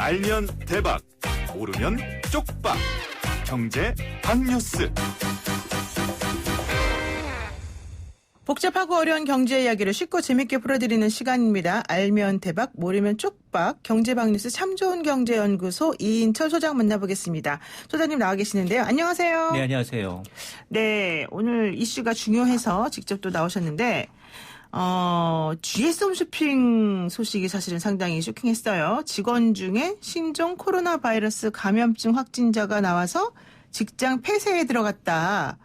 알면 대박, 모르면 쪽박. 경제 박뉴스. 복잡하고 어려운 경제 이야기를 쉽고 재밌게 풀어드리는 시간입니다. 알면 대박, 모르면 쪽박. 경제박뉴스 참 좋은 경제연구소 이인철 소장 만나보겠습니다. 소장님 나와 계시는데요. 안녕하세요. 네, 안녕하세요. 네, 오늘 이슈가 중요해서 직접 또 나오셨는데 GS 홈쇼핑 소식이 사실은 상당히 쇼킹했어요. 직원 중에 신종 코로나 바이러스 감염증 확진자가 나와서 직장 폐쇄에 들어갔다.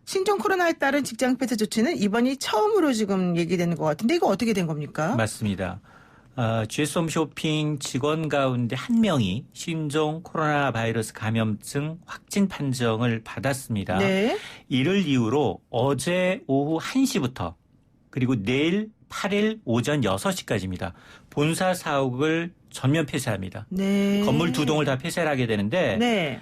신종 코로나에 따른 직장 폐쇄 조치는 이번이 처음으로 지금 얘기되는 것 같은데 이거 어떻게 된 겁니까? 맞습니다. GS 홈쇼핑 직원 가운데 한 명이 신종 코로나 바이러스 감염증 확진 판정을 받았습니다. 네. 이를 이유로 어제 오후 1시부터 그리고 내일 8일 오전 6시까지입니다. 본사 사옥을 전면 폐쇄합니다. 네. 건물 2동을 다 폐쇄를 하게 되는데 네.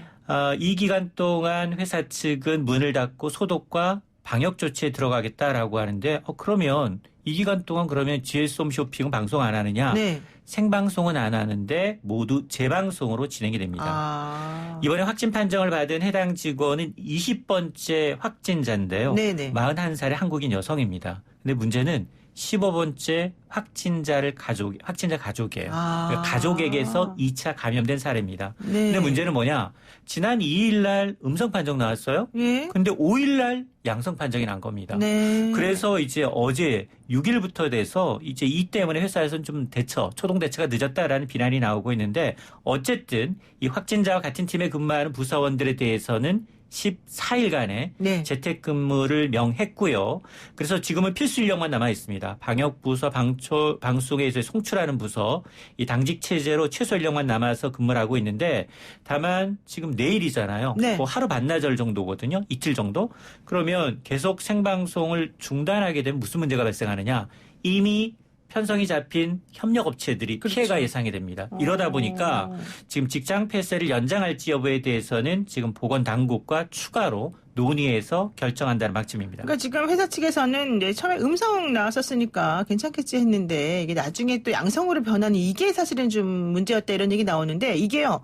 이 기간 동안 회사 측은 문을 닫고 소독과 방역 조치에 들어가겠다라고 하는데 그러면 이 기간 동안 그러면 GS 홈쇼핑은 방송 안 하느냐? 네. 생방송은 안 하는데 모두 재방송으로 진행이 됩니다. 이번에 확진 판정을 받은 해당 직원은 20번째 확진자인데요. 네네. 41살의 한국인 여성입니다. 근데 문제는 15번째 확진자 가족이에요. 그러니까 가족에게서 2차 감염된 사례입니다. 네. 근데 문제는 뭐냐? 지난 2일 날 음성 판정 나왔어요. 예. 근데 5일 날 양성 판정이 난 겁니다. 네. 그래서 이제 어제 6일부터 돼서 이제 이 때문에 회사에서는 좀 초동 대처가 늦었다라는 비난이 나오고 있는데 어쨌든 이 확진자와 같은 팀에 근무하는 부서원들에 대해서는 14일간의 네. 재택근무를 명했고요. 그래서 지금은 필수 인력만 남아 있습니다. 방역부서, 방송에 이제 송출하는 부서, 이 당직 체제로 최소 인력만 남아서 근무를 하고 있는데 다만 지금 내일이잖아요. 네. 뭐 하루 반나절 정도거든요. 이틀 정도. 그러면 계속 생방송을 중단하게 되면 무슨 문제가 발생하느냐. 이미 편성이 잡힌 협력업체들이 그렇죠. 피해가 예상이 됩니다. 이러다 보니까 지금 직장 폐쇄를 연장할지 여부에 대해서는 지금 보건당국과 추가로 논의해서 결정한다는 방침입니다. 그러니까 지금 회사 측에서는 이제 처음에 음성 나왔었으니까 괜찮겠지 했는데 이게 나중에 또 양성으로 변하는 이게 사실은 좀 문제였다 이런 얘기 나오는데 이게요.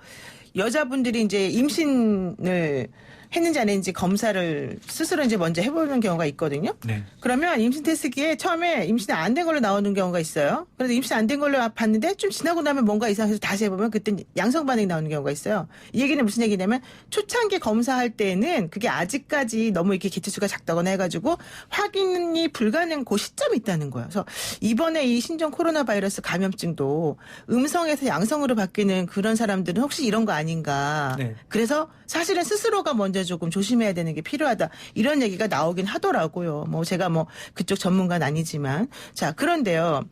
여자분들이 이제 임신을 했는지 안 했는지 검사를 스스로 이제 먼저 해보는 경우가 있거든요. 네. 그러면 임신 테스트기에 처음에 임신이 안 된 걸로 나오는 경우가 있어요. 그래도 임신 안 된 걸로 봤는데 좀 지나고 나면 뭔가 이상해서 다시 해보면 그때 양성 반응이 나오는 경우가 있어요. 이 얘기는 무슨 얘기냐면 초창기 검사할 때는 그게 아직까지 너무 이렇게 개체수가 작다거나 해가지고 확인이 불가능한 그 시점이 있다는 거예요. 그래서 이번에 이 신종 코로나 바이러스 감염증도 음성에서 양성으로 바뀌는 그런 사람들은 혹시 이런 거 아닌가. 네. 그래서 사실은 스스로가 먼저 조금 조심해야 되는 게 필요하다. 이런 얘기가 나오긴 하더라고요. 뭐 제가 뭐 그쪽 전문가는 아니지만. 자, 그런데요.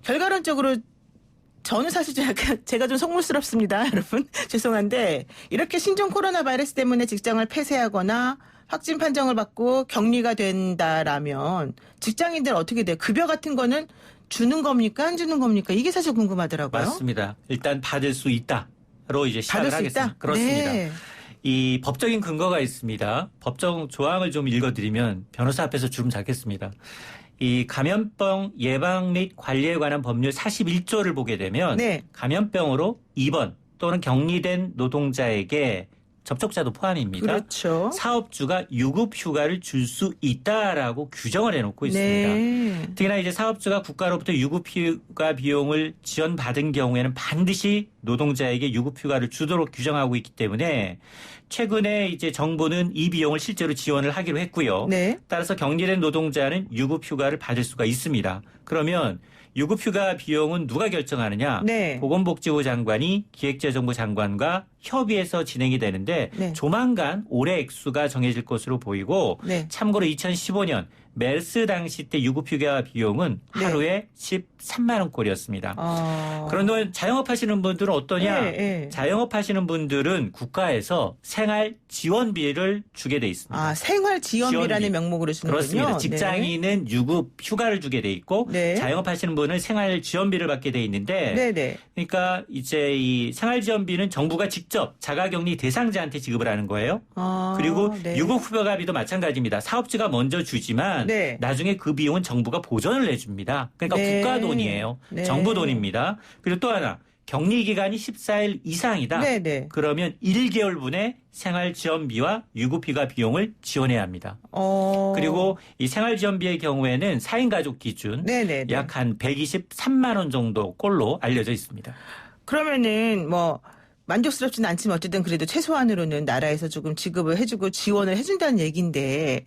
결과론적으로 저는 사실 좀 약간 제가 좀 속물스럽습니다. 여러분. 죄송한데 이렇게 신종 코로나 바이러스 때문에 직장을 폐쇄하거나 확진 판정을 받고 격리가 된다라면 직장인들 어떻게 돼요? 급여 같은 거는 주는 겁니까? 안 주는 겁니까? 이게 사실 궁금하더라고요. 맞습니다. 일단 받을 수 있다로 이제 시작을 받을 수 하겠습니다. 있다? 그렇습니다. 네. 이 법적인 근거가 있습니다. 법적 조항을 좀 읽어드리면 변호사 앞에서 주름 잡겠습니다. 이 감염병 예방 및 관리에 관한 법률 41조를 보게 되면 네. 감염병으로 입원 또는 격리된 노동자에게 접촉자도 포함입니다. 그렇죠. 사업주가 유급 휴가를 줄 수 있다라고 규정을 해놓고 있습니다. 네. 특히나 이제 사업주가 국가로부터 유급 휴가 비용을 지원받은 경우에는 반드시 노동자에게 유급 휴가를 주도록 규정하고 있기 때문에 최근에 이제 정부는 이 비용을 실제로 지원을 하기로 했고요. 네. 따라서 격리된 노동자는 유급 휴가를 받을 수가 있습니다. 그러면 유급휴가 비용은 누가 결정하느냐? 네. 보건복지부 장관이 기획재정부 장관과 협의해서 진행이 되는데 네. 조만간 올해 액수가 정해질 것으로 보이고 네. 참고로 2015년 메르스 당시 때 유급휴가 비용은 네. 하루에 13만 원꼴이었습니다. 그런데 자영업 하시는 분들은 어떠냐? 네. 자영업 하시는 분들은 국가에서 생활 지원비를 주게 돼 있습니다. 아, 생활 지원비라는 지원비. 명목으로 주는군요. 그렇습니다. 직장인은 네. 유급 휴가를 주게 돼 있고 네. 자영업하시는 분은 생활 지원비를 받게 돼 있는데 네네. 그러니까 이제 이 생활 지원비는 정부가 직접 자가격리 대상자한테 지급을 하는 거예요. 그리고 네. 유급 휴가비도 마찬가지입니다. 사업주가 먼저 주지만 네. 나중에 그 비용은 정부가 보전을 해줍니다. 그러니까 네. 국가 돈이에요. 네. 정부 돈입니다. 그리고 또 하나 격리 기간이 14일 이상이다. 네네. 그러면 1개월분의 생활지원비와 유급휴가 비용을 지원해야 합니다. 그리고 이 생활지원비의 경우에는 4인 가족 기준 네네네. 약 한 123만 원 정도 꼴로 알려져 있습니다. 그러면은 뭐 만족스럽지는 않지만 어쨌든 그래도 최소한으로는 나라에서 조금 지급을 해주고 지원을 해준다는 얘기인데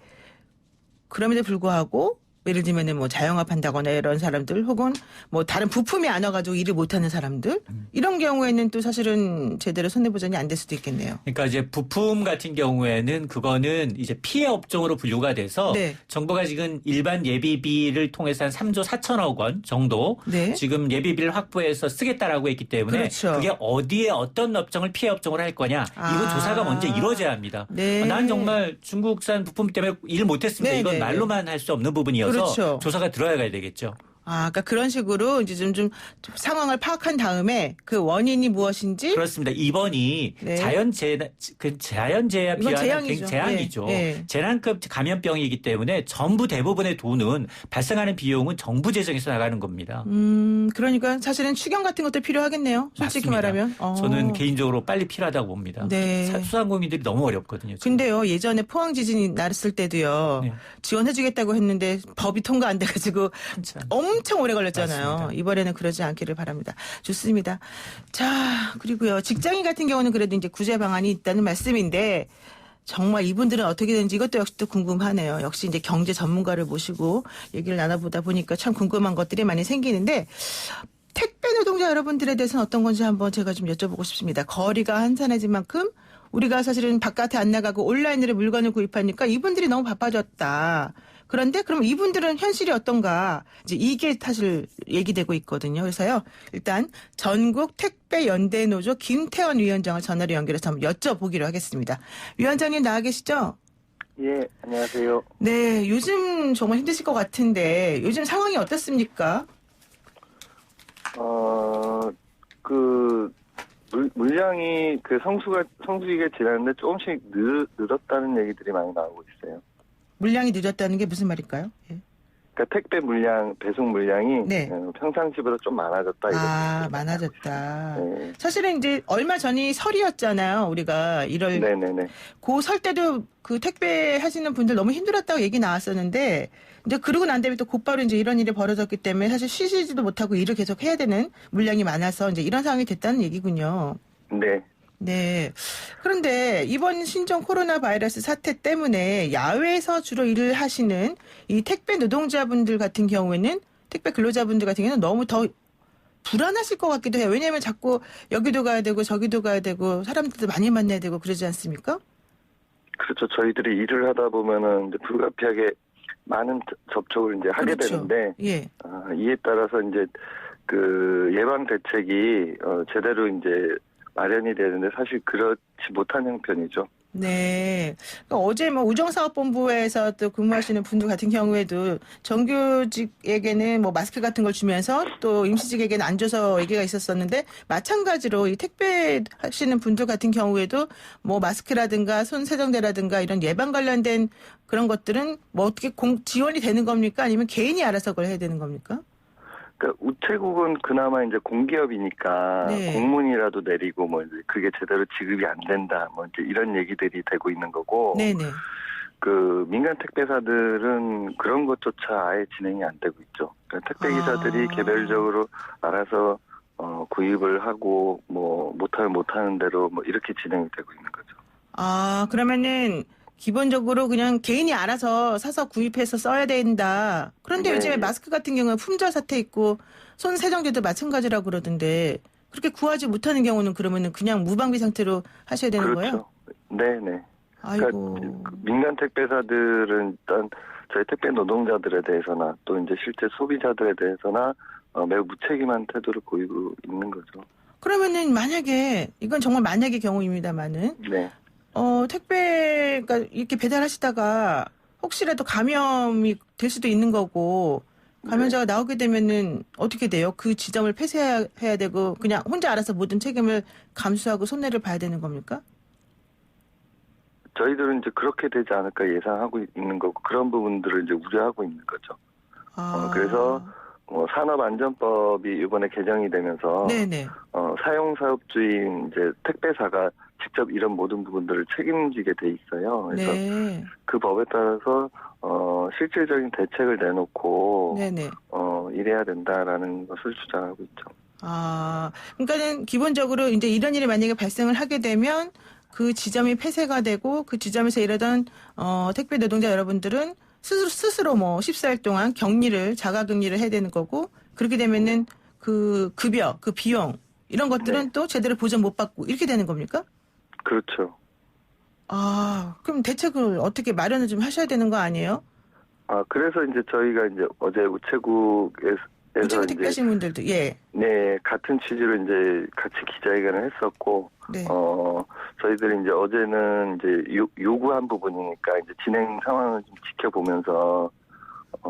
그럼에도 불구하고 예를 들면은 뭐 자영업한다거나 이런 사람들 혹은 뭐 다른 부품이 안 와가지고 일을 못하는 사람들 이런 경우에는 또 사실은 제대로 손해보전이 안 될 수도 있겠네요. 그러니까 이제 부품 같은 경우에는 그거는 이제 피해 업종으로 분류가 돼서 네. 정부가 지금 일반 예비비를 통해서 한 3조 4천억 원 정도 네. 지금 예비비를 확보해서 쓰겠다라고 했기 때문에 그렇죠. 그게 어디에 어떤 업종을 피해 업종으로 할 거냐 이거 조사가 먼저 이루어져야 합니다. 네. 난 정말 중국산 부품 때문에 일 못했습니다. 네, 이건 네, 말로만 할 수 없는 부분이어서 그렇죠. 조사가 들어가야 되겠죠. 그러니까 그런 식으로 이제 좀 상황을 파악한 다음에 그 원인이 무엇인지 그렇습니다. 이번이 네. 자연재해와 이건 비하는 재앙이죠. 재앙이죠. 네. 재난급 감염병이기 때문에 전부 대부분의 돈은 발생하는 비용은 정부 재정에서 나가는 겁니다. 그러니까 사실은 추경 같은 것도 필요하겠네요. 솔직히 맞습니다. 말하면. 저는 개인적으로 빨리 필요하다고 봅니다. 네. 소상공인들이 너무 어렵거든요. 지금. 근데요, 예전에 포항 지진이 났을 때도요, 네. 지원해주겠다고 했는데 법이 통과 안 돼가지고 한참. 엄청 오래 걸렸잖아요. 맞습니다. 이번에는 그러지 않기를 바랍니다. 좋습니다. 자, 그리고요, 직장인 같은 경우는 그래도 이제 구제 방안이 있다는 말씀인데, 정말 이분들은 어떻게 되는지 이것도 역시 또 궁금하네요. 역시 이제 경제 전문가를 모시고 얘기를 나눠보다 보니까 참 궁금한 것들이 많이 생기는데, 택배 노동자 여러분들에 대해서는 어떤 건지 한번 제가 좀 여쭤보고 싶습니다. 거리가 한산해진 만큼 우리가 사실은 바깥에 안 나가고 온라인으로 물건을 구입하니까 이분들이 너무 바빠졌다. 그런데 그럼 이분들은 현실이 어떤가? 이제 이게 사실 얘기되고 있거든요. 그래서요. 일단 전국 택배 연대 노조 김태원 위원장을 전화로 연결해서 한번 여쭤보기로 하겠습니다. 위원장님 나와 계시죠? 예, 안녕하세요. 네, 요즘 정말 힘드실 것 같은데 요즘 상황이 어떻습니까? 물량이 성수기가 지났는데 조금씩 늘었다는 얘기들이 많이 나오고 있어요. 물량이 늦었다는 게 무슨 말일까요? 예. 그러니까 택배 물량, 배송 물량이 네. 평상시보다 좀 많아졌다. 많아졌다. 네. 사실은 이제 얼마 전이 설이었잖아요. 우리가 1월. 네네네. 그 설 때도 그 택배 하시는 분들 너무 힘들었다고 얘기 나왔었는데 이제 그러고 난 다음에 또 곧바로 이제 이런 일이 벌어졌기 때문에 사실 쉬시지도 못하고 일을 계속 해야 되는 물량이 많아서 이제 이런 상황이 됐다는 얘기군요. 네. 네. 그런데 이번 신종 코로나 바이러스 사태 때문에 야외에서 주로 일을 하시는 이 택배 노동자분들 같은 경우에는 택배 근로자분들 같은 경우는 너무 더 불안하실 것 같기도 해요. 왜냐하면 자꾸 여기도 가야 되고 저기도 가야 되고 사람들도 많이 만나야 되고 그러지 않습니까? 그렇죠. 저희들이 일을 하다 보면은 이제 불가피하게 많은 접촉을 이제 하게 그렇죠. 되는데, 예. 이에 따라서 이제 그 예방 대책이 제대로 이제 마련이 되는데 사실 그렇지 못한 형편이죠. 네. 그러니까 어제 뭐 우정사업본부에서 또 근무하시는 분들 같은 경우에도 정규직에게는 뭐 마스크 같은 걸 주면서 또 임시직에게는 안 줘서 얘기가 있었었는데 마찬가지로 이 택배 하시는 분들 같은 경우에도 뭐 마스크라든가 손 세정제라든가 이런 예방 관련된 그런 것들은 뭐 어떻게 지원이 되는 겁니까? 아니면 개인이 알아서 그걸 해야 되는 겁니까? 그러니까 우체국은 그나마 이제 공기업이니까 네. 공문이라도 내리고 뭐 이제 그게 제대로 지급이 안 된다 뭐 이제 이런 얘기들이 되고 있는 거고 네네. 그 민간 택배사들은 그런 것조차 아예 진행이 안 되고 있죠. 그러니까 택배 기사들이 개별적으로 알아서 구입을 하고 뭐 못하는 대로 뭐 이렇게 진행이 되고 있는 거죠. 그러면은 기본적으로 그냥 개인이 알아서 사서 구입해서 써야 된다. 그런데 네. 요즘에 마스크 같은 경우는 품절 사태 있고 손 세정제도 마찬가지라고 그러던데 그렇게 구하지 못하는 경우는 그러면은 그냥 무방비 상태로 하셔야 되는 거예요? 그렇죠. 네네. 아이고. 그러니까 민간 택배사들은 일단 저희 택배 노동자들에 대해서나 또 이제 실제 소비자들에 대해서나 매우 무책임한 태도를 보이고 있는 거죠. 그러면은 만약에 이건 정말 만약의 경우입니다만은 네. 택배가 이렇게 배달하시다가 혹시라도 감염이 될 수도 있는 거고 감염자가 나오게 되면은 어떻게 돼요? 그 지점을 폐쇄해야 되고 그냥 혼자 알아서 모든 책임을 감수하고 손해를 봐야 되는 겁니까? 저희들은 이제 그렇게 되지 않을까 예상하고 있는 거고 그런 부분들을 이제 우려하고 있는 거죠. 그래서 산업안전법이 이번에 개정이 되면서 네네. 사용사업주인 이제 택배사가 직접 이런 모든 부분들을 책임지게 돼 있어요. 그래서 네. 그 법에 따라서 실질적인 대책을 내놓고 네네. 이래야 된다라는 것을 주장하고 있죠. 아, 그러니까는 기본적으로 이제 이런 일이 만약에 발생을 하게 되면 그 지점이 폐쇄가 되고 그 지점에서 일하던 택배 노동자 여러분들은 스스로 뭐 14일 동안 자가격리를 해야 되는 거고 그렇게 되면은 그 급여, 그 비용 이런 것들은 네. 또 제대로 보전 못 받고 이렇게 되는 겁니까? 그렇죠. 아, 그럼 대책을 어떻게 마련을 좀 하셔야 되는 거 아니에요? 그래서 이제 저희가 이제 어제 우체국 택배하신 분들도 예. 네, 같은 취지로 이제 같이 기자회견을 했었고, 네. 저희들이 이제 어제는 이제 요구한 부분이니까 이제 진행 상황을 좀 지켜보면서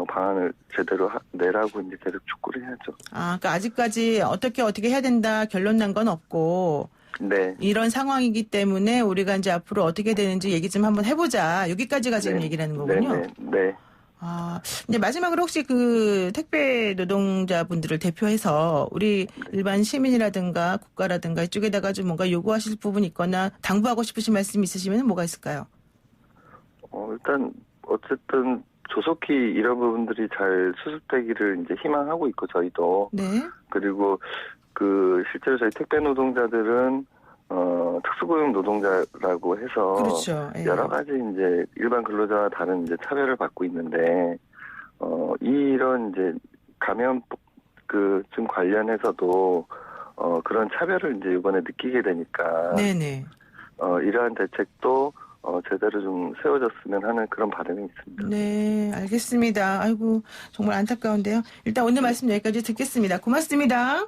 방안을 제대로 내라고 이제 계속 촉구를 해야죠. 아, 그러니까 아직까지 어떻게 해야 된다 결론 난 건 없고 네. 이런 상황이기 때문에 우리가 이제 앞으로 어떻게 되는지 얘기 좀 한번 해보자. 여기까지가 지금 네. 얘기라는 거군요. 네. 아, 이제 마지막으로 혹시 그 택배 노동자분들을 대표해서 우리 일반 시민이라든가 국가라든가 이쪽에다가 좀 뭔가 요구하실 부분이 있거나 당부하고 싶으신 말씀 있으시면 뭐가 있을까요? 일단 어쨌든 조속히 이런 부분들이 잘 수습되기를 이제 희망하고 있고 저희도 네. 그리고 실제로 저희 택배 노동자들은 특수고용 노동자라고 해서 그렇죠. 예. 여러 가지 이제 일반 근로자와 다른 이제 차별을 받고 있는데 이런 이제 감염 좀 관련해서도 그런 차별을 이제 이번에 느끼게 되니까 네네. 이러한 대책도 제대로 좀 세워졌으면 하는 그런 바람이 있습니다. 네, 알겠습니다. 아이고, 정말 안타까운데요. 일단 오늘 말씀 여기까지 듣겠습니다. 고맙습니다.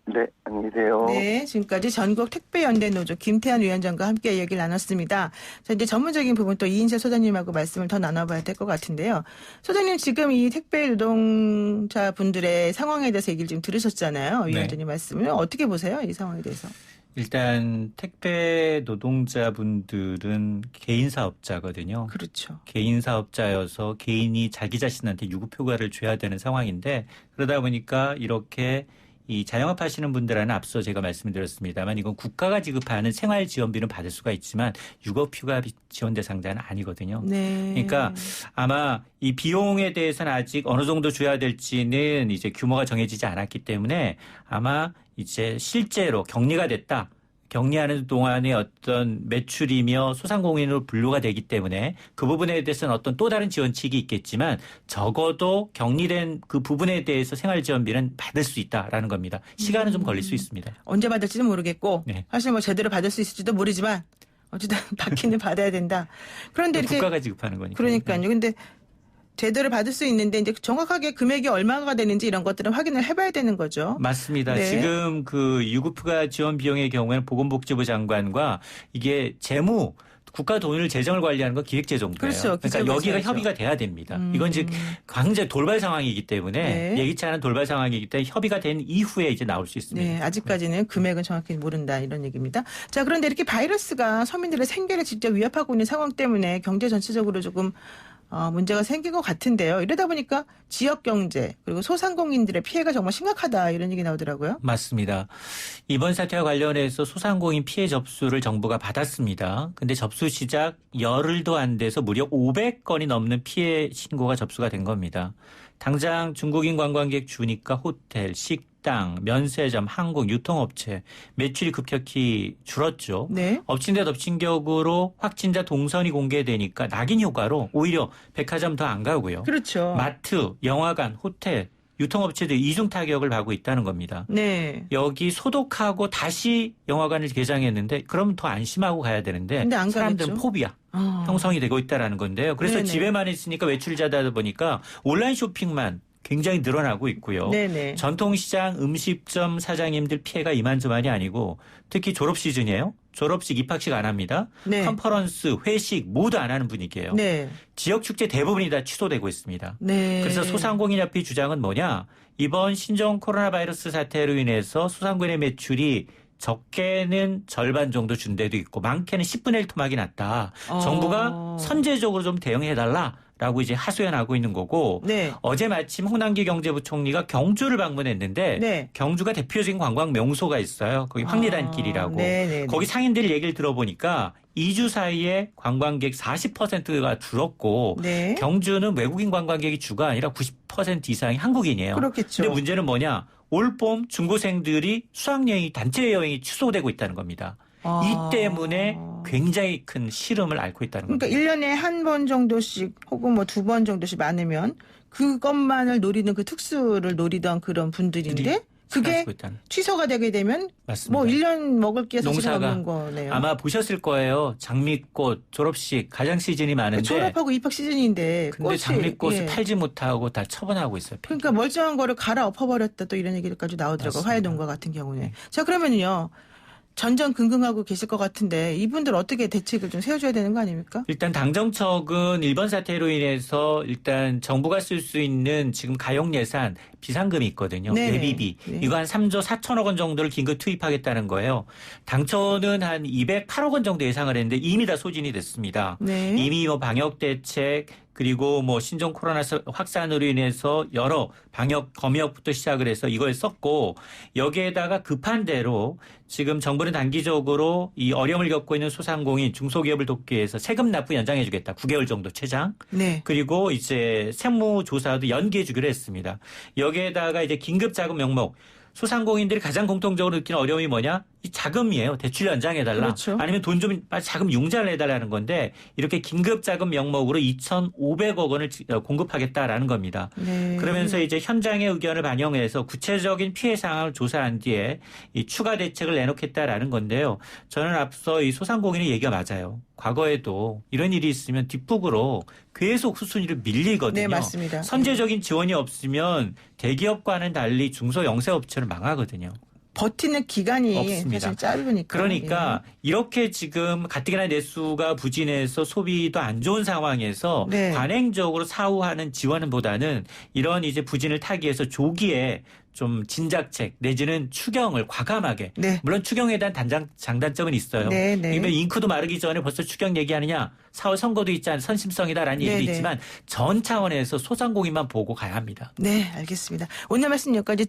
네, 안녕히 계세요. 네, 지금까지 전국 택배연대 노조 김태환 위원장과 함께 얘기를 나눴습니다. 자, 이제 전문적인 부분 또 이인재 소장님하고 말씀을 더 나눠봐야 될 것 같은데요. 소장님 지금 이 택배 노동자분들의 상황에 대해서 얘기를 지금 들으셨잖아요. 위원장님 말씀을 어떻게 보세요? 이 상황에 대해서. 일단 택배 노동자분들은 개인 사업자거든요. 그렇죠. 개인 사업자여서 개인이 자기 자신한테 유급휴가를 줘야 되는 상황인데 그러다 보니까 이렇게 이 자영업 하시는 분들은 앞서 제가 말씀드렸습니다만 이건 국가가 지급하는 생활지원비는 받을 수가 있지만 유급휴가 지원 대상자는 아니거든요. 네. 그러니까 아마 이 비용에 대해서는 아직 어느 정도 줘야 될지는 이제 규모가 정해지지 않았기 때문에 아마 이제 실제로 격리가 됐다. 격리하는 동안의 어떤 매출이며 소상공인으로 분류가 되기 때문에 그 부분에 대해서는 어떤 또 다른 지원책이 있겠지만 적어도 격리된 그 부분에 대해서 생활지원비는 받을 수 있다라는 겁니다. 시간은 좀 걸릴 수 있습니다. 언제 받을지는 모르겠고 네. 사실 뭐 제대로 받을 수 있을지도 모르지만 어쨌든 받기는 받아야 된다. 그런데 이렇게 국가가 지급하는 거니까. 그러니까요. 근데 제대로 받을 수 있는데 이제 정확하게 금액이 얼마가 되는지 이런 것들은 확인을 해봐야 되는 거죠. 맞습니다. 네. 지금 그 유급휴가 지원 비용의 경우에는 보건복지부 장관과 이게 국가 돈을 재정을 관리하는 건 기획재정부예요. 그렇죠. 그러니까 여기가 해야죠. 협의가 돼야 됩니다. 이건 이제 강제 돌발 상황이기 때문에 네. 예기치 않은 돌발 상황이기 때문에 협의가 된 이후에 이제 나올 수 있습니다. 네, 아직까지는 금액은 정확히 모른다 이런 얘기입니다. 자, 그런데 이렇게 바이러스가 서민들의 생계를 직접 위협하고 있는 상황 때문에 경제 전체적으로 조금 문제가 생긴 것 같은데요. 이러다 보니까 지역 경제 그리고 소상공인들의 피해가 정말 심각하다 이런 얘기 나오더라고요. 맞습니다. 이번 사태와 관련해서 소상공인 피해 접수를 정부가 받았습니다. 근데 접수 시작 열흘도 안 돼서 무려 500건이 넘는 피해 신고가 접수가 된 겁니다. 당장 중국인 관광객 주니까 호텔, 식당, 면세점, 항공, 유통업체 매출이 급격히 줄었죠. 네. 엎친 데 덮친 격으로 확진자 동선이 공개되니까 낙인 효과로 오히려 백화점 더 안 가고요. 그렇죠. 마트, 영화관, 호텔, 유통업체도 이중 타격을 받고 있다는 겁니다. 네. 여기 소독하고 다시 영화관을 개장했는데 그럼 더 안심하고 가야 되는데 근데 안 사람들은 가겠죠. 포비아 형성이 되고 있다는 건데요. 그래서 네네. 집에만 있으니까 외출을 자다 보니까 온라인 쇼핑만 굉장히 늘어나고 있고요. 네네. 전통시장, 음식점 사장님들 피해가 이만저만이 아니고 특히 졸업 시즌이에요. 졸업식, 입학식 안 합니다. 네. 컨퍼런스, 회식 모두 안 하는 분위기예요. 네. 지역 축제 대부분이 다 취소되고 있습니다. 네. 그래서 소상공인협회 주장은 뭐냐? 이번 신종 코로나 바이러스 사태로 인해서 소상공인의 매출이 적게는 절반 정도 준 데도 있고 많게는 10분의 1 토막이 났다. 정부가 선제적으로 좀 대응해달라. 라고 이제 하소연하고 있는 거고 네. 어제 마침 홍남기 경제부총리가 경주를 방문했는데 네. 경주가 대표적인 관광 명소가 있어요. 거기 황리단길이라고. 네네. 거기 상인들 얘기를 들어보니까 2주 사이에 관광객 40%가 줄었고 네. 경주는 외국인 관광객이 주가 아니라 90% 이상이 한국인이에요. 그렇겠죠. 근데 문제는 뭐냐? 올봄 중고생들이 수학여행이 단체 여행이 취소되고 있다는 겁니다. 이 때문에 굉장히 큰 시름을 앓고 있다는 겁니다. 그러니까 1년에 한 번 정도씩 혹은 뭐 2번 정도씩 많으면 그것만을 노리는 그 특수를 노리던 그런 분들인데 그게 사라지고 있다는. 취소가 되게 되면 맞습니다. 뭐 1년 먹을 게 사실 농사가 없는 거네요. 아마 보셨을 거예요. 장미꽃 졸업식 가장 시즌이 많은데 졸업하고 입학 시즌인데 근데 꽃이 장미꽃을 예. 팔지 못하고 다 처분하고 있어요. 그러니까 멀쩡한 거를 갈아 엎어버렸다 또 이런 얘기까지 나오더라고요. 맞습니다. 화해동과 같은 경우는. 네. 자 그러면요. 전전긍긍하고 계실 것 같은데 이분들 어떻게 대책을 좀 세워줘야 되는 거 아닙니까? 일단 당정청은 이번 사태로 인해서 일단 정부가 쓸 수 있는 지금 가용 예산 비상금이 있거든요. 네네. 예비비. 네. 이거 한 3조 4천억 원 정도를 긴급 투입하겠다는 거예요. 당초는 한 208억 원 정도 예상을 했는데 이미 다 소진이 됐습니다. 네. 이미 뭐 방역 대책 그리고 뭐 신종 코로나 확산으로 인해서 여러 방역 검역부터 시작을 해서 이걸 썼고 여기에다가 급한 대로 지금 정부는 단기적으로 이 어려움을 겪고 있는 소상공인 중소기업을 돕기 위해서 세금 납부 연장해 주겠다. 9개월 정도 최장. 네. 그리고 이제 세무조사도 연기해 주기로 했습니다. 여기에다가 이제 긴급 자금 명목 소상공인들이 가장 공통적으로 느끼는 어려움이 뭐냐? 이 자금이에요. 대출 연장해달라. 그렇죠. 아니면 돈 좀 자금 융자를 해달라는 건데 이렇게 긴급 자금 명목으로 2,500억 원을 공급하겠다라는 겁니다. 네. 그러면서 이제 현장의 의견을 반영해서 구체적인 피해 상황을 조사한 뒤에 이 추가 대책을 내놓겠다라는 건데요. 저는 앞서 이 소상공인의 얘기가 맞아요. 과거에도 이런 일이 있으면 뒷북으로 계속 수순위로 밀리거든요. 네, 맞습니다. 선제적인 지원이 없으면 대기업과는 달리 중소 영세업체는 망하거든요. 버티는 기간이 없습니다. 사실 짧으니까. 그러니까 이렇게 지금 가뜩이나 내수가 부진해서 소비도 안 좋은 상황에서 네. 관행적으로 사후하는 지원보다는 이런 이제 부진을 타기 위해서 조기에 좀 진작책 내지는 추경을 과감하게 네. 물론 추경에 대한 장단점은 있어요. 네, 네. 이면 잉크도 마르기 전에 벌써 추경 얘기하느냐 4월 선거도 있지 않은 선심성이다라는 네, 얘기도 네. 있지만 전 차원에서 소상공인만 보고 가야 합니다. 네, 알겠습니다. 오늘 말씀 여기까지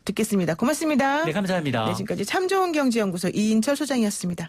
듣겠습니다. 고맙습니다. 네, 감사합니다. 네, 지금까지 참 좋은 경제연구소 이인철 소장이었습니다.